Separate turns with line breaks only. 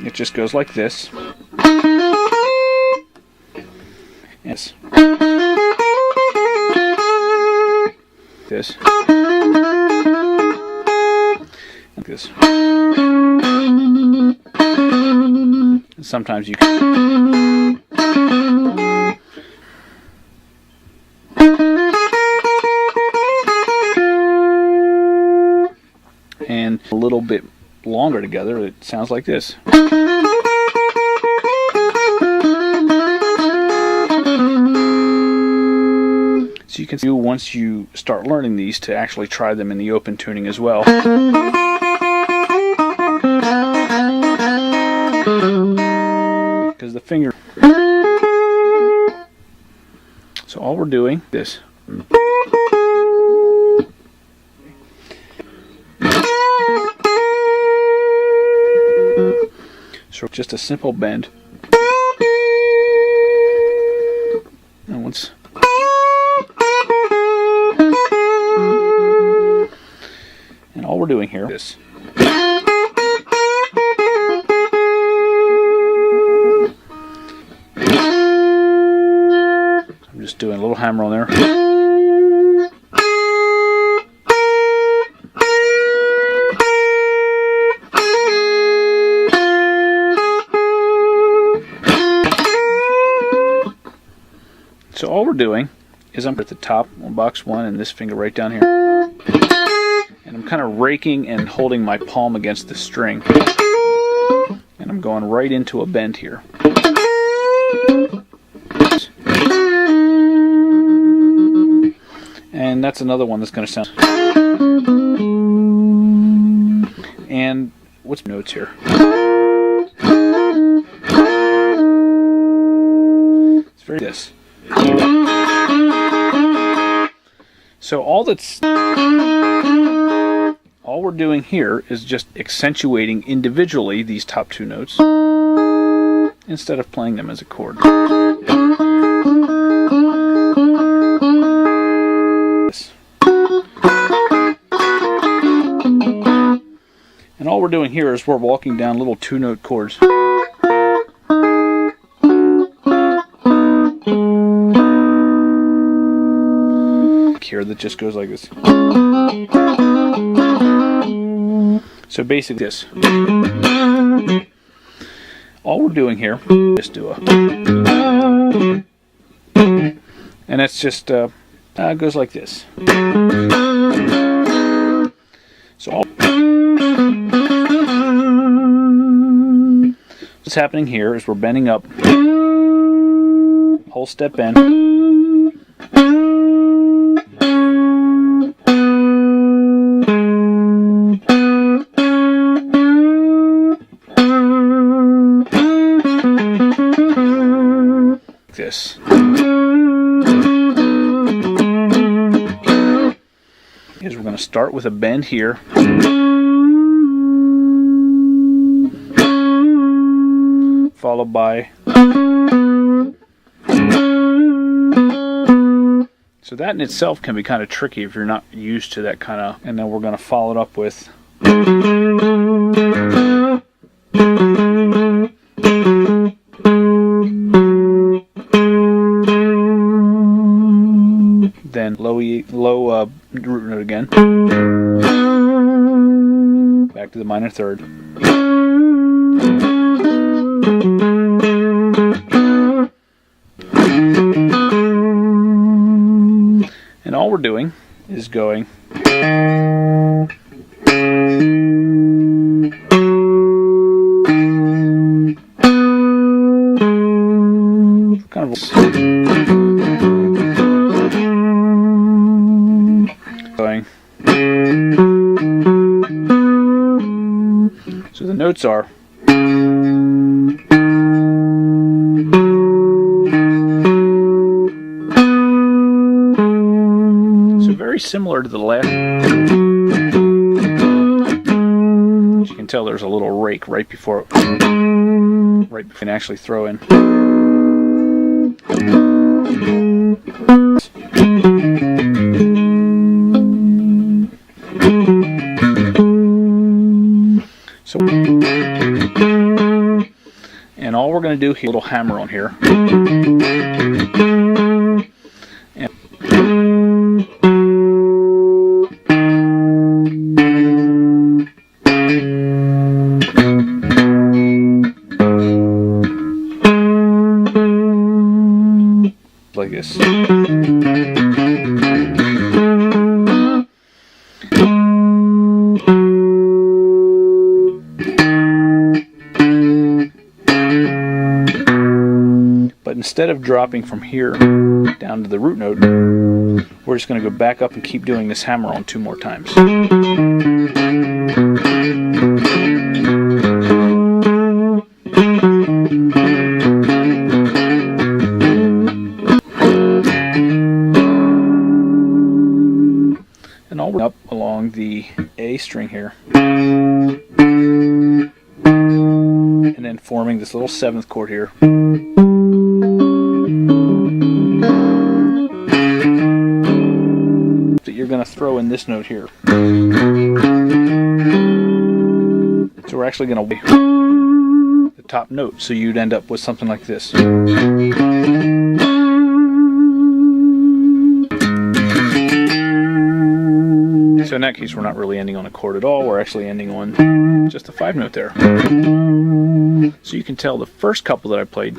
It just goes like this. Yes. This. Like this. And sometimes you can. And a little bit longer together, it sounds like this. So you can see once you start learning these to actually try them in the open tuning as well. Because the finger. So all we're doing this. So just a simple bend. And once. And all we're doing here is I'm just doing a little hammer on there. So all we're doing is I'm at the top on box 1 and this finger right down here. And I'm kind of raking and holding my palm against the string. And I'm going right into a bend here. And that's another one that's going to sound. And what's notes here? It's very this. So all we're doing here is just accentuating individually these top 2 notes instead of playing them as a chord. And all we're doing here is we're walking down little 2-note chords. Here that just goes like this. So basically this. All we're doing here is do a, and that's just goes like this. So all what's happening here is we're bending up, whole step bend. This. Is we're going to start with a bend here. Followed by. So that in itself can be kind of tricky if you're not used to that kind of, and then we're going to follow it up with. Then low root note again. Back to the minor third. And all we're doing is going. Kind of. So the notes are so very similar to the last. As you can tell, there's a little rake right before you can actually throw in. So And all we're going to do here, a little hammer on here. Like this. But instead of dropping from here down to the root note, we're just going to go back up and keep doing this hammer on 2 more times. And all up along the A string here, and then forming this little 7th chord here. That you're going to throw in this note here. So we're actually going to the top note, so you'd end up with something like this. So in that case, we're not really ending on a chord at all, we're actually ending on just a 5 note there. So you can tell the first couple that I played